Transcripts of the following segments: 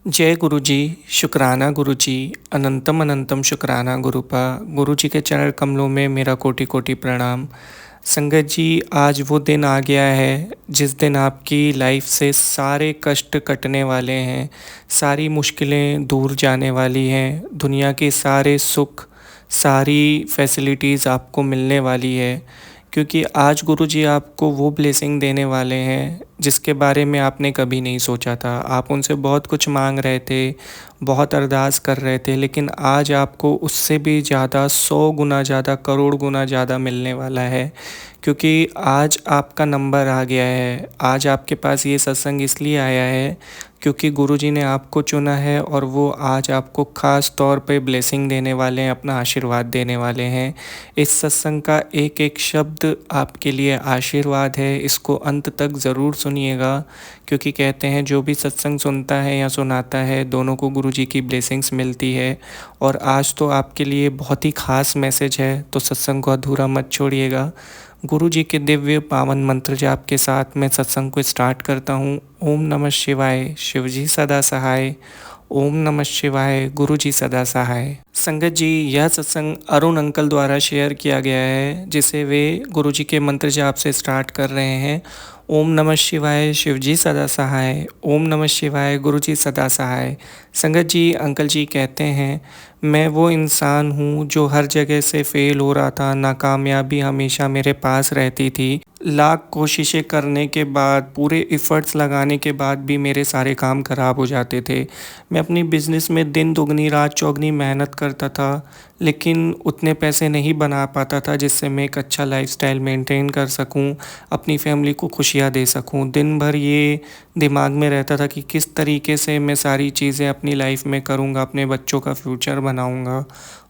जय गुरु जी। शुक्राना गुरु जी। अनंतम अनंतम शुक्राना गुरुपा। गुरु जी के चरण कमलों में मेरा कोटि कोटि प्रणाम। संगत जी, आज वो दिन आ गया है जिस दिन आपकी लाइफ से सारे कष्ट कटने वाले हैं, सारी मुश्किलें दूर जाने वाली हैं, दुनिया के सारे सुख, सारी फैसिलिटीज़ आपको मिलने वाली है। क्योंकि आज गुरु जी आपको वो ब्लेसिंग देने वाले हैं जिसके बारे में आपने कभी नहीं सोचा था। आप उनसे बहुत कुछ मांग रहे थे, बहुत अरदास कर रहे थे, लेकिन आज आपको उससे भी ज़्यादा 100 गुना ज़्यादा, करोड़ गुना ज़्यादा मिलने वाला है। क्योंकि आज आपका नंबर आ गया है। आज आपके पास ये सत्संग इसलिए आया है क्योंकि गुरु जी ने आपको चुना है और वो आज आपको ख़ास तौर पे ब्लेसिंग देने वाले हैं, अपना आशीर्वाद देने वाले हैं। इस सत्संग का एक एक शब्द आपके लिए आशीर्वाद है। इसको अंत तक ज़रूर सुनिएगा, क्योंकि कहते हैं जो भी सत्संग सुनता है या सुनाता है, दोनों को गुरु जी की ब्लेसिंग्स मिलती है। और आज तो आपके लिए बहुत ही ख़ास मैसेज है, तो सत्संग को अधूरा मत छोड़िएगा। गुरु जी के दिव्य पावन मंत्र जाप के साथ मैं सत्संग को स्टार्ट करता हूँ। ओम नमः शिवाय, शिव जी सदा सहाय। ओम नमः शिवाय, गुरु जी सदा सहाय। संगत जी, यह सत्संग अरुण अंकल द्वारा शेयर किया गया है, जिसे वे गुरु जी के मंत्र जाप से स्टार्ट कर रहे हैं। ओम नमः शिवाय, शिव जी सदा सहाय। ओम नमः शिवाय, गुरु जी सदा सहाय। संगत जी, अंकल जी कहते हैं, मैं वो इंसान हूँ जो हर जगह से फेल हो रहा था, नाकामयाबी हमेशा मेरे पास रहती थी। लाख कोशिशें करने के बाद, पूरे एफर्ट्स लगाने के बाद भी मेरे सारे काम खराब हो जाते थे। मैं अपनी बिज़नेस में दिन दुगनी रात चौगनी मेहनत करता था, लेकिन उतने पैसे नहीं बना पाता था जिससे मैं एक अच्छा लाइफस्टाइल मेंटेन कर सकूं, अपनी फैमिली को खुशियां दे सकूं। दिन भर ये दिमाग में रहता था कि किस तरीके से मैं सारी चीज़ें अपनी लाइफ में करूंगा, अपने बच्चों का फ्यूचर बनाऊंगा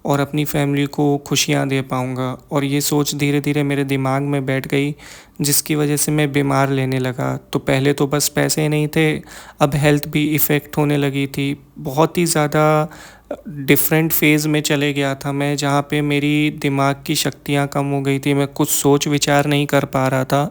और अपनी फैमिली को खुशियां दे पाऊंगा। और ये सोच धीरे धीरे मेरे दिमाग में बैठ गई, जिसकी वजह से मैं बीमार लेने लगा। तो पहले तो बस पैसे नहीं थे, अब हेल्थ भी इफ़ेक्ट होने लगी थी। बहुत ही ज़्यादा डिफरेंट फेज़ में चले गया था मैं, जहाँ पे मेरी दिमाग की शक्तियाँ कम हो गई थी। मैं कुछ सोच विचार नहीं कर पा रहा था,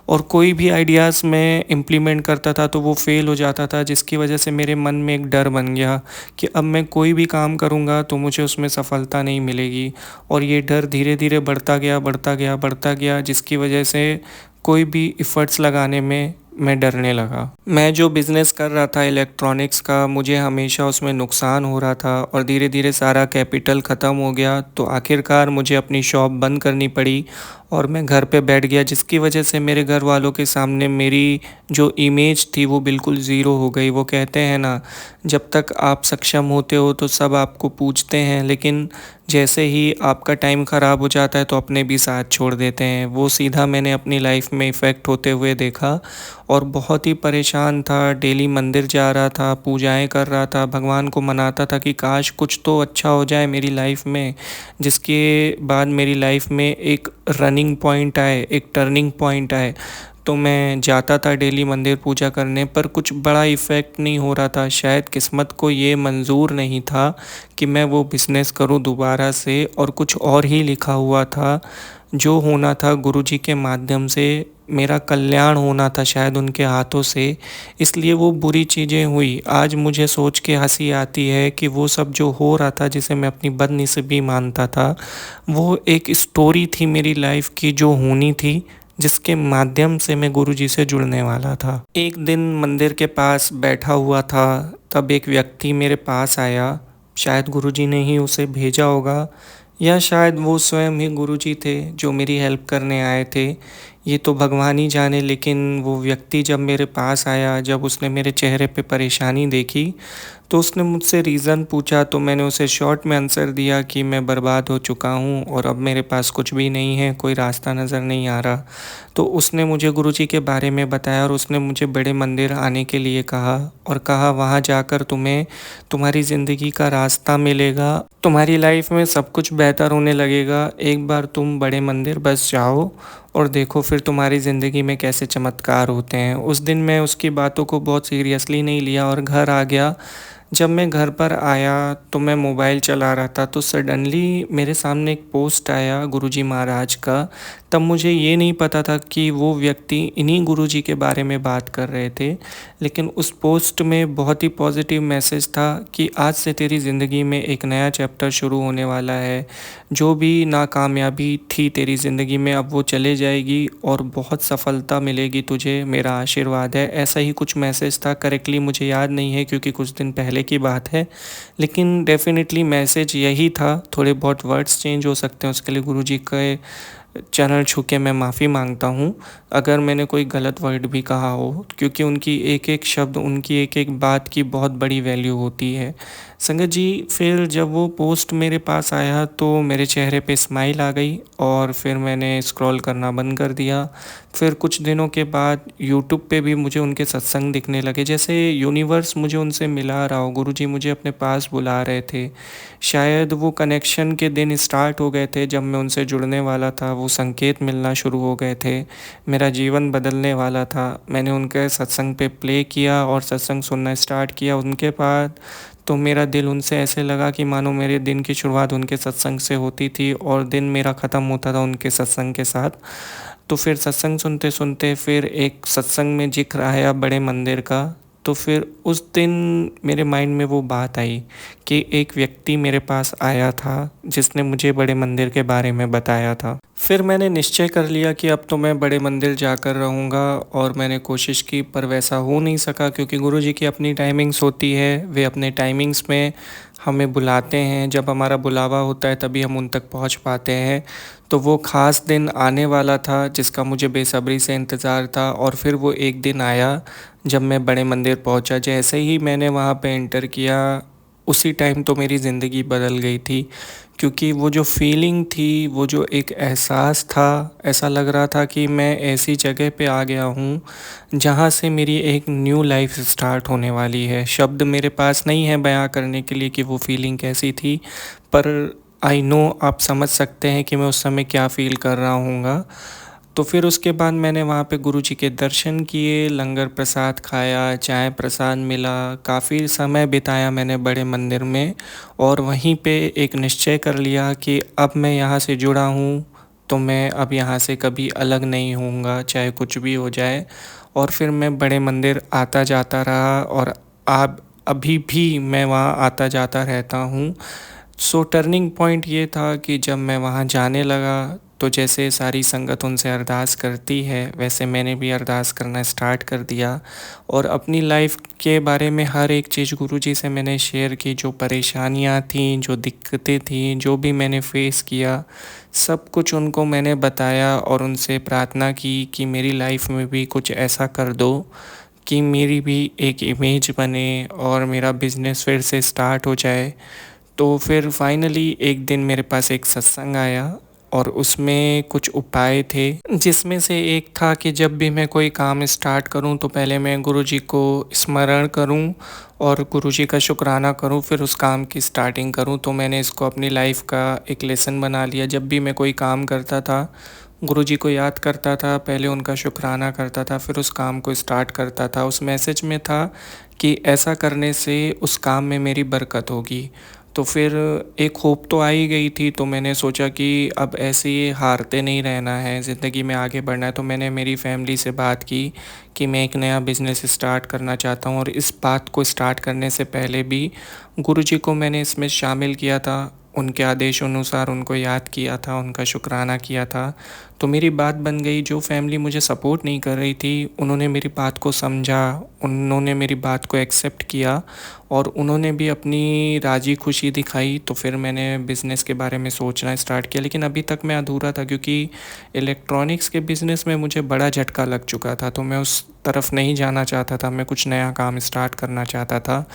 और कोई भी आइडियाज़ मैं इम्प्लीमेंट करता था तो वो फ़ेल हो जाता था, जिसकी वजह से मेरे मन में एक डर बन गया कि अब मैं कोई भी काम करूँगा तो मुझे उसमें सफलता नहीं मिलेगी। और ये डर धीरे धीरे बढ़ता गया, बढ़ता गया, बढ़ता गया, जिसकी वजह से कोई भी एफ़र्ट्स लगाने में मैं डरने लगा। मैं जो बिज़नेस कर रहा था इलेक्ट्रॉनिक्स का, मुझे हमेशा उसमें नुकसान हो रहा था और धीरे धीरे सारा कैपिटल ख़त्म हो गया। तो आखिरकार मुझे अपनी शॉप बंद करनी पड़ी और मैं घर पे बैठ गया, जिसकी वजह से मेरे घर वालों के सामने मेरी जो इमेज थी वो बिल्कुल ज़ीरो हो गई। वो कहते हैं ना, जब तक आप सक्षम होते हो तो सब आपको पूछते हैं, लेकिन जैसे ही आपका टाइम ख़राब हो जाता है तो अपने भी साथ छोड़ देते हैं। वो सीधा मैंने अपनी लाइफ में इफ़ेक्ट होते हुए देखा और बहुत ही परेशान था। डेली मंदिर जा रहा था, पूजाएं कर रहा था, भगवान को मनाता था कि काश कुछ तो अच्छा हो जाए मेरी लाइफ में, जिसके बाद मेरी लाइफ में एक रनिंग पॉइंट आए, एक टर्निंग पॉइंट आए। तो मैं जाता था डेली मंदिर पूजा करने, पर कुछ बड़ा इफ़ेक्ट नहीं हो रहा था। शायद किस्मत को ये मंजूर नहीं था कि मैं वो बिज़नेस करूं दोबारा से, और कुछ और ही लिखा हुआ था। जो होना था गुरुजी के माध्यम से, मेरा कल्याण होना था शायद उनके हाथों से, इसलिए वो बुरी चीज़ें हुई। आज मुझे सोच के हंसी आती है कि वो सब जो हो रहा था, जिसे मैं अपनी बदनसीबी मानता था, वो एक स्टोरी थी मेरी लाइफ की जो होनी थी, जिसके माध्यम से मैं गुरुजी से जुड़ने वाला था। एक दिन मंदिर के पास बैठा हुआ था, तब एक व्यक्ति मेरे पास आया। शायद गुरुजी ने ही उसे भेजा होगा, या शायद वो स्वयं ही गुरुजी थे जो मेरी हेल्प करने आए थे। ये तो भगवान ही जाने। लेकिन वो व्यक्ति जब मेरे पास आया, जब उसने मेरे चेहरे पे परेशानी देखी, तो उसने मुझसे रीज़न पूछा। तो मैंने उसे शॉर्ट में आंसर दिया कि मैं बर्बाद हो चुका हूँ और अब मेरे पास कुछ भी नहीं है, कोई रास्ता नज़र नहीं आ रहा। तो उसने मुझे गुरुजी के बारे में बताया और उसने मुझे बड़े मंदिर आने के लिए कहा, और कहा वहाँ जाकर तुम्हें तुम्हारी ज़िंदगी का रास्ता मिलेगा, तुम्हारी लाइफ में सब कुछ बेहतर होने लगेगा। एक बार तुम बड़े मंदिर बस जाओ और देखो फिर तुम्हारी ज़िंदगी में कैसे चमत्कार होते हैं। उस दिन मैं उसकी बातों को बहुत सीरियसली नहीं लिया और घर आ गया। जब मैं घर पर आया तो मैं मोबाइल चला रहा था, तो सडनली मेरे सामने एक पोस्ट आया गुरुजी महाराज का। तब मुझे ये नहीं पता था कि वो व्यक्ति इन्हीं गुरुजी के बारे में बात कर रहे थे। लेकिन उस पोस्ट में बहुत ही पॉजिटिव मैसेज था कि आज से तेरी ज़िंदगी में एक नया चैप्टर शुरू होने वाला है। जो भी नाकामयाबी थी तेरी ज़िंदगी में अब वो चले जाएगी और बहुत सफलता मिलेगी तुझे, मेरा आशीर्वाद है। ऐसा ही कुछ मैसेज था, करेक्टली मुझे याद नहीं है क्योंकि कुछ दिन पहले की बात है, लेकिन डेफिनेटली मैसेज यही था। थोड़े बहुत वर्ड्स चेंज हो सकते हैं, उसके लिए गुरुजी के चरण छू के मैं माफ़ी मांगता हूँ अगर मैंने कोई गलत वर्ड भी कहा हो, क्योंकि उनकी एक एक शब्द, उनकी एक एक बात की बहुत बड़ी वैल्यू होती है। संगत जी, फिर जब वो पोस्ट मेरे पास आया तो मेरे चेहरे पे स्माइल आ गई और फिर मैंने स्क्रॉल करना बंद कर दिया। फिर कुछ दिनों के बाद यूट्यूब पे भी मुझे उनके सत्संग दिखने लगे, जैसे यूनिवर्स मुझे उनसे मिला रहा हो, गुरुजी मुझे अपने पास बुला रहे थे। शायद वो कनेक्शन के दिन स्टार्ट हो गए थे जब मैं उनसे जुड़ने वाला था, वो संकेत मिलना शुरू हो गए थे, मेरा जीवन बदलने वाला था। मैंने उनके सत्संग पे प्ले किया और सत्संग सुनना स्टार्ट किया उनके बाद। तो मेरा दिल उनसे ऐसे लगा कि मानो मेरे दिन की शुरुआत उनके सत्संग से होती थी और दिन मेरा ख़त्म होता था उनके सत्संग के साथ। तो फिर सत्संग सुनते सुनते फिर एक सत्संग में जिक्र आया बड़े मंदिर का। तो फिर उस दिन मेरे माइंड में वो बात आई कि एक व्यक्ति मेरे पास आया था जिसने मुझे बड़े मंदिर के बारे में बताया था। फिर मैंने निश्चय कर लिया कि अब तो मैं बड़े मंदिर जाकर रहूँगा, और मैंने कोशिश की पर वैसा हो नहीं सका क्योंकि गुरुजी की अपनी टाइमिंग्स होती है, वे अपने टाइमिंग्स में हमें बुलाते हैं। जब हमारा बुलावा होता है तभी हम उन तक पहुंच पाते हैं। तो वो ख़ास दिन आने वाला था जिसका मुझे बेसब्री से इंतज़ार था, और फिर वो एक दिन आया जब मैं बड़े मंदिर पहुंचा। जैसे ही मैंने वहां पे एंटर किया उसी टाइम तो मेरी ज़िंदगी बदल गई थी, क्योंकि वो जो फीलिंग थी, वो जो एक एहसास था, ऐसा लग रहा था कि मैं ऐसी जगह पे आ गया हूँ जहाँ से मेरी एक न्यू लाइफ स्टार्ट होने वाली है। शब्द मेरे पास नहीं है बयां करने के लिए कि वो फीलिंग कैसी थी, पर आई नो आप समझ सकते हैं कि मैं उस समय क्या फ़ील कर रहा हूँगा। तो फिर उसके बाद मैंने वहाँ पे गुरुजी के दर्शन किए, लंगर प्रसाद खाया, चाय प्रसाद मिला, काफ़ी समय बिताया मैंने बड़े मंदिर में। और वहीं पे एक निश्चय कर लिया कि अब मैं यहाँ से जुड़ा हूँ तो मैं अब यहाँ से कभी अलग नहीं होऊंगा, चाहे कुछ भी हो जाए। और फिर मैं बड़े मंदिर आता जाता रहा, और अब अभी भी मैं वहाँ आता जाता रहता हूँ। सो टर्निंग पॉइंट ये था कि जब मैं वहाँ जाने लगा तो जैसे सारी संगत उनसे अरदास करती है वैसे मैंने भी अरदास करना स्टार्ट कर दिया, और अपनी लाइफ के बारे में हर एक चीज़ गुरुजी से मैंने शेयर की। जो परेशानियाँ थीं, जो दिक्कतें थीं, जो भी मैंने फेस किया, सब कुछ उनको मैंने बताया और उनसे प्रार्थना की कि मेरी लाइफ में भी कुछ ऐसा कर दो कि मेरी भी एक इमेज बने और मेरा बिज़नेस फिर से स्टार्ट हो जाए। तो फिर फाइनली एक दिन मेरे पास एक सत्संग आया और उसमें कुछ उपाय थे, जिसमें से एक था कि जब भी मैं कोई काम स्टार्ट करूं तो पहले मैं गुरुजी को स्मरण करूं और गुरुजी का शुक्राना करूं, फिर उस काम की स्टार्टिंग करूं। तो मैंने इसको अपनी लाइफ का एक लेसन बना लिया। जब भी मैं कोई काम करता था गुरुजी को याद करता था, पहले उनका शुक्राना करता था, फिर उस काम को स्टार्ट करता था। उस मैसेज में था कि ऐसा करने से उस काम में मेरी बरकत होगी। तो फिर एक होप तो आ ही गई थी, तो मैंने सोचा कि अब ऐसे ही हारते नहीं रहना है, ज़िंदगी में आगे बढ़ना है। तो मैंने मेरी फैमिली से बात की कि मैं एक नया बिज़नेस स्टार्ट करना चाहता हूँ, और इस बात को स्टार्ट करने से पहले भी गुरुजी को मैंने इसमें शामिल किया था, उनके आदेश अनुसार उनको याद किया था, उनका शुक्राना किया था। तो मेरी बात बन गई। जो फैमिली मुझे सपोर्ट नहीं कर रही थी उन्होंने मेरी बात को समझा, उन्होंने मेरी बात को एक्सेप्ट किया और उन्होंने भी अपनी राज़ी खुशी दिखाई। तो फिर मैंने बिज़नेस के बारे में सोचना स्टार्ट किया, लेकिन अभी तक मैं अधूरा था क्योंकि इलेक्ट्रॉनिक्स के बिज़नेस में मुझे बड़ा झटका लग चुका था, तो मैं उस तरफ नहीं जाना चाहता था। मैं कुछ नया काम स्टार्ट करना चाहता था,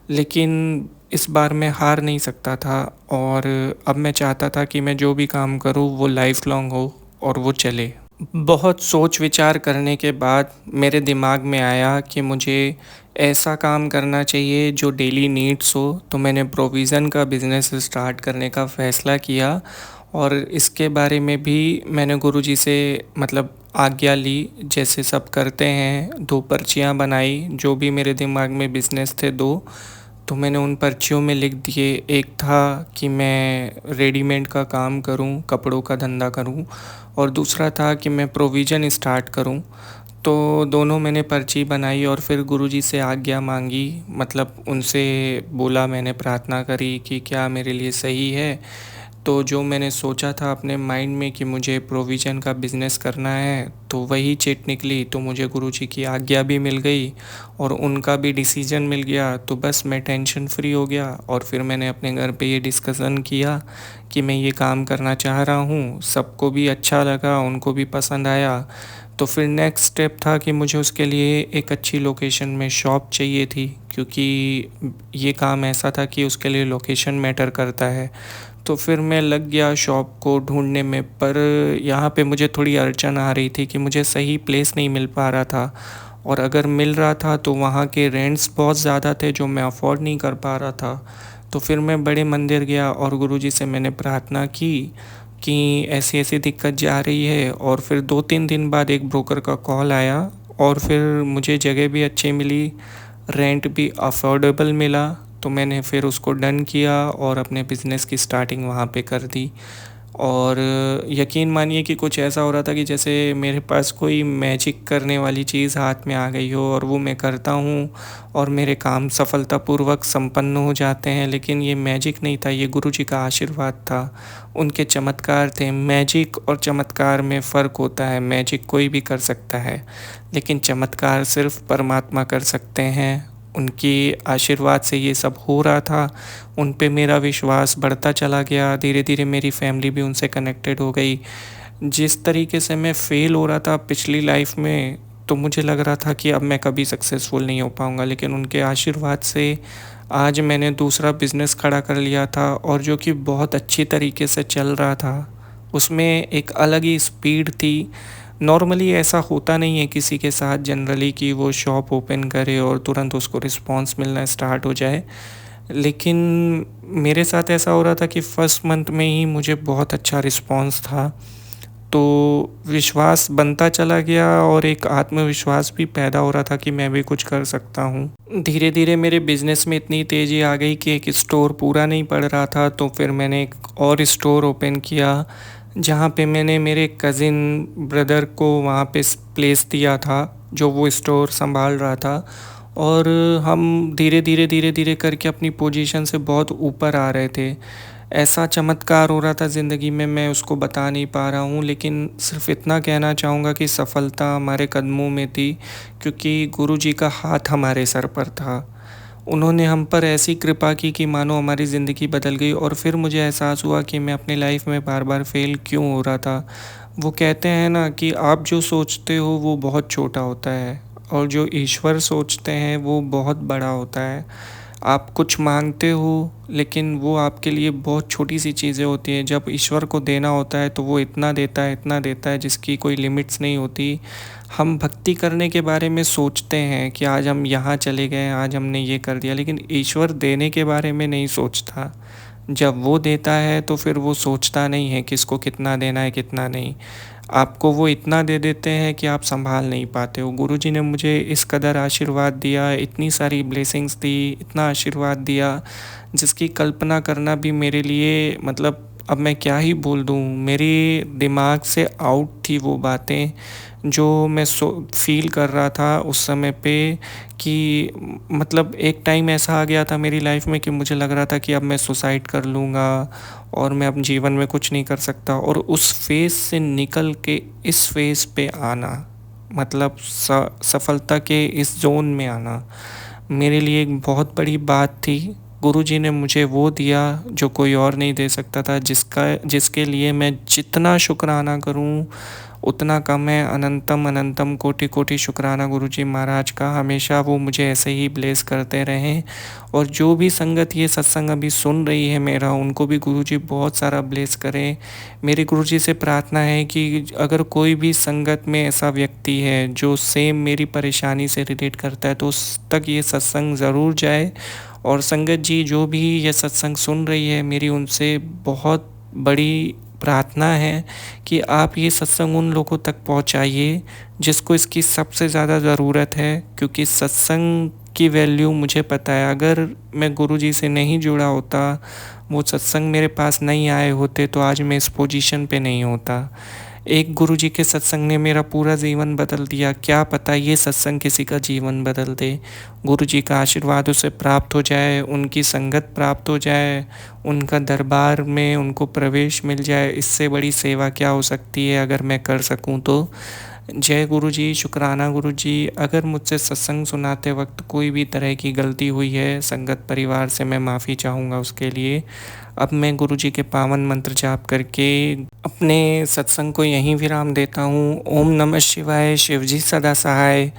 लेकिन इस बार मैं हार नहीं सकता था, और अब मैं चाहता था कि मैं जो भी काम करूँ वो लाइफ लॉन्ग हो और वो चले। बहुत सोच विचार करने के बाद मेरे दिमाग में आया कि मुझे ऐसा काम करना चाहिए जो डेली नीड्स हो। तो मैंने प्रोविज़न का बिज़नेस स्टार्ट करने का फ़ैसला किया, और इसके बारे में भी मैंने गुरुजी से मतलब आज्ञा ली, जैसे सब करते हैं। 2 पर्चियाँ बनाई, जो भी मेरे दिमाग में बिज़नेस थे 2। तो मैंने उन पर्चियों में लिख दिए। एक था कि मैं रेडीमेड का काम करूं, कपड़ों का धंधा करूं, और दूसरा था कि मैं प्रोविज़न स्टार्ट करूं। तो दोनों मैंने पर्ची बनाई और फिर गुरुजी से आज्ञा मांगी, मतलब उनसे बोला, मैंने प्रार्थना करी कि क्या मेरे लिए सही है। तो जो मैंने सोचा था अपने माइंड में कि मुझे प्रोविज़न का बिज़नेस करना है, तो वही चिट निकली। तो मुझे गुरुजी की आज्ञा भी मिल गई और उनका भी डिसीजन मिल गया। तो बस मैं टेंशन फ्री हो गया और फिर मैंने अपने घर पे ये डिस्कशन किया कि मैं ये काम करना चाह रहा हूँ। सबको भी अच्छा लगा, उनको भी पसंद आया। तो फिर नेक्स्ट स्टेप था कि मुझे उसके लिए एक अच्छी लोकेशन में शॉप चाहिए थी, क्योंकि ये काम ऐसा था कि उसके लिए लोकेशन मैटर करता है। तो फिर मैं लग गया शॉप को ढूँढने में, पर यहाँ पे मुझे थोड़ी अड़चन आ रही थी कि मुझे सही प्लेस नहीं मिल पा रहा था, और अगर मिल रहा था तो वहाँ के रेंट्स बहुत ज़्यादा थे जो मैं अफ़ोर्ड नहीं कर पा रहा था। तो फिर मैं बड़े मंदिर गया और गुरुजी से मैंने प्रार्थना की कि ऐसी-ऐसी दिक्कत जा रही है, और फिर 2-3 दिन बाद एक ब्रोकर का कॉल आया और फिर मुझे जगह भी अच्छी मिली, रेंट भी अफोर्डेबल मिला। तो मैंने फिर उसको डन किया और अपने बिज़नेस की स्टार्टिंग वहाँ पे कर दी। और यकीन मानिए कि कुछ ऐसा हो रहा था कि जैसे मेरे पास कोई मैजिक करने वाली चीज़ हाथ में आ गई हो, और वो मैं करता हूँ और मेरे काम सफलतापूर्वक संपन्न हो जाते हैं। लेकिन ये मैजिक नहीं था, ये गुरुजी का आशीर्वाद था, उनके चमत्कार थे। मैजिक और चमत्कार में फ़र्क होता है। मैजिक कोई भी कर सकता है, लेकिन चमत्कार सिर्फ़ परमात्मा कर सकते हैं। उनकी आशीर्वाद से ये सब हो रहा था। उन पे मेरा विश्वास बढ़ता चला गया, धीरे-धीरे मेरी फैमिली भी उनसे कनेक्टेड हो गई। जिस तरीके से मैं फ़ेल हो रहा था पिछली लाइफ़ में, तो मुझे लग रहा था कि अब मैं कभी सक्सेसफुल नहीं हो पाऊँगा, लेकिन उनके आशीर्वाद से आज मैंने दूसरा बिज़नेस खड़ा कर लिया था, और जो कि बहुत अच्छी तरीके से चल रहा था। उसमें एक अलग ही स्पीड थी। नॉर्मली ऐसा होता नहीं है किसी के साथ जनरली कि वो शॉप ओपन करे और तुरंत उसको रिस्पॉन्स मिलना स्टार्ट हो जाए। लेकिन मेरे साथ ऐसा हो रहा था कि फर्स्ट मंथ में ही मुझे बहुत अच्छा रिस्पॉन्स था। तो विश्वास बनता चला गया और एक आत्मविश्वास भी पैदा हो रहा था कि मैं भी कुछ कर सकता हूँ। धीरे-धीरे मेरे बिज़नेस में इतनी तेज़ी आ गई कि एक स्टोर पूरा नहीं पड़ रहा था, तो फिर मैंने एक और स्टोर ओपन किया, जहाँ पे मैंने मेरे कज़िन ब्रदर को वहाँ पे प्लेस दिया था, जो वो स्टोर संभाल रहा था। और हम धीरे-धीरे करके अपनी पोजीशन से बहुत ऊपर आ रहे थे। ऐसा चमत्कार हो रहा था ज़िंदगी में, मैं उसको बता नहीं पा रहा हूँ, लेकिन सिर्फ़ इतना कहना चाहूँगा कि सफलता हमारे कदमों में थी, क्योंकि गुरुजी का हाथ हमारे सर पर था। उन्होंने हम पर ऐसी कृपा की कि मानो हमारी ज़िंदगी बदल गई, और फिर मुझे एहसास हुआ कि मैं अपनी लाइफ़ में बार-बार फ़ेल क्यों हो रहा था। वो कहते हैं ना कि आप जो सोचते हो वो बहुत छोटा होता है, और जो ईश्वर सोचते हैं वो बहुत बड़ा होता है। आप कुछ माँगते हो, लेकिन वो आपके लिए बहुत छोटी-सी चीज़ें होती हैं। जब ईश्वर को देना होता है तो वो इतना देता है जिसकी कोई लिमिट्स नहीं होती। हम भक्ति करने के बारे में सोचते हैं कि आज हम यहाँ चले गए, आज हमने ये कर दिया, लेकिन ईश्वर देने के बारे में नहीं सोचता। जब वो देता है तो फिर वो सोचता नहीं है किसको कितना देना है, कितना नहीं। आपको वो इतना दे देते हैं कि आप सँभाल नहीं पाते हो। गुरुजी ने मुझे इस कदर आशीर्वाद दिया, इतनी सारी ब्लेसिंग्स दी, इतना आशीर्वाद दिया, जिसकी कल्पना करना भी मेरे लिए, मतलब अब मैं क्या ही बोल दूँ, मेरे दिमाग से आउट थी वो बातें जो मैं फ़ील कर रहा था उस समय पे। कि मतलब एक टाइम ऐसा आ गया था मेरी लाइफ़ में कि मुझे लग रहा था कि अब मैं सुसाइड कर लूँगा और मैं अब जीवन में कुछ नहीं कर सकता, और उस फ़ेज़ से निकल के इस फ़ेज़ पे आना, मतलब सफलता के इस ज़ोन में आना, मेरे लिए एक बहुत बड़ी बात थी। गुरुजी ने मुझे वो दिया जो कोई और नहीं दे सकता था, जिसके लिए मैं जितना शुक्राना करूँ उतना कम है। अनंतम अनंतम कोटि कोटि शुक्राना गुरुजी महाराज का। हमेशा वो मुझे ऐसे ही ब्लेस करते रहें, और जो भी संगत ये सत्संग अभी सुन रही है मेरा, उनको भी गुरुजी बहुत सारा ब्लेस करें। मेरी गुरुजी से प्रार्थना है कि अगर कोई भी संगत में ऐसा व्यक्ति है जो सेम मेरी परेशानी से रिलेट करता है, तो उस तक ये सत्संग ज़रूर जाए। और संगत जी जो भी ये सत्संग सुन रही है, मेरी उनसे बहुत बड़ी प्रार्थना है कि आप ये सत्संग उन लोगों तक पहुँचाइए जिसको इसकी सबसे ज़्यादा ज़रूरत है, क्योंकि सत्संग की वैल्यू मुझे पता है। अगर मैं गुरुजी से नहीं जुड़ा होता, वो सत्संग मेरे पास नहीं आए होते, तो आज मैं इस पोजीशन पे नहीं होता। एक गुरुजी के सत्संग ने मेरा पूरा जीवन बदल दिया। क्या पता ये सत्संग किसी का जीवन बदल दे। गुरुजी का आशीर्वाद उसे प्राप्त हो जाए, उनकी संगत प्राप्त हो जाए, उनका दरबार में उनको प्रवेश मिल जाए। इससे बड़ी सेवा क्या हो सकती है अगर मैं कर सकूं तो। जय गुरुजी, शुक्राना गुरुजी। अगर मुझसे सत्संग सुनाते वक्त कोई भी तरह की गलती हुई है, संगत परिवार से मैं माफ़ी चाहूँगा उसके लिए। अब मैं गुरुजी के पावन मंत्र जाप करके अपने सत्संग को यहीं विराम देता हूँ। ओम नमः शिवाय, शिवजी सदा सहाय।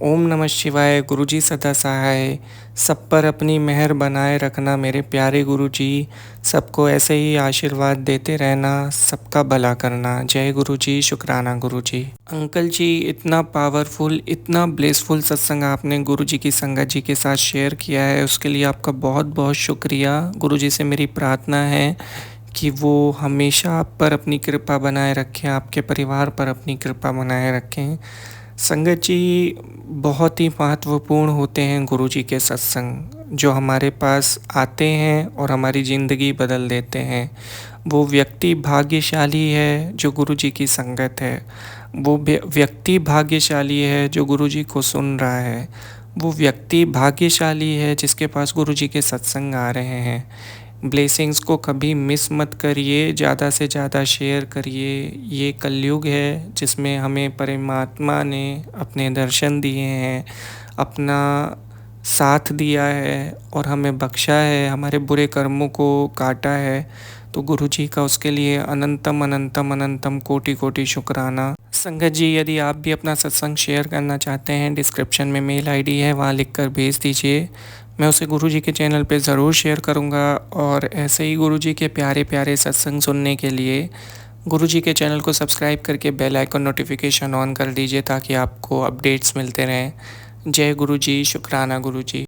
ओम नमः शिवाय, गुरुजी सदा सहाय। सब पर अपनी मेहर बनाए रखना मेरे प्यारे गुरुजी। सबको ऐसे ही आशीर्वाद देते रहना, सबका भला करना। जय गुरुजी, शुक्राना गुरुजी। अंकल जी, इतना पावरफुल, इतना ब्लेसफुल सत्संग आपने गुरुजी की संगत जी के साथ शेयर किया है, उसके लिए आपका बहुत बहुत शुक्रिया। गुरुजी से मेरी प्रार्थना है कि वो हमेशा आप पर अपनी कृपा बनाए रखें, आपके परिवार पर अपनी कृपा बनाए रखें। संगत जी, बहुत ही महत्वपूर्ण होते हैं गुरुजी के सत्संग, जो हमारे पास आते हैं और हमारी ज़िंदगी बदल देते हैं। वो व्यक्ति भाग्यशाली है जो गुरुजी की संगत है। वो व्यक्ति भाग्यशाली है जो गुरुजी को सुन रहा है। वो व्यक्ति भाग्यशाली है जिसके पास गुरुजी के सत्संग आ रहे हैं। ब्लेसिंग्स को कभी मिस मत करिए, ज़्यादा से ज़्यादा शेयर करिए। ये कलयुग है जिसमें हमें परमात्मा ने अपने दर्शन दिए हैं, अपना साथ दिया है और हमें बख्शा है, हमारे बुरे कर्मों को काटा है। तो गुरुजी का उसके लिए अनंतम अनंतम अनंतम कोटि कोटि शुक्राना। संगत जी, यदि आप भी अपना सत्संग शेयर करना चाहते हैं, डिस्क्रिप्शन में मेल आईडी है, वहाँ लिखकर भेज दीजिए। मैं उसे गुरुजी के चैनल पे ज़रूर शेयर करूँगा। और ऐसे ही गुरुजी के प्यारे प्यारे सत्संग सुनने के लिए गुरुजी के चैनल को सब्सक्राइब करके बेल आइकन नोटिफिकेशन ऑन कर दीजिए, ताकि आपको अपडेट्स मिलते रहें। जय गुरुजी, शुक्राना गुरुजी।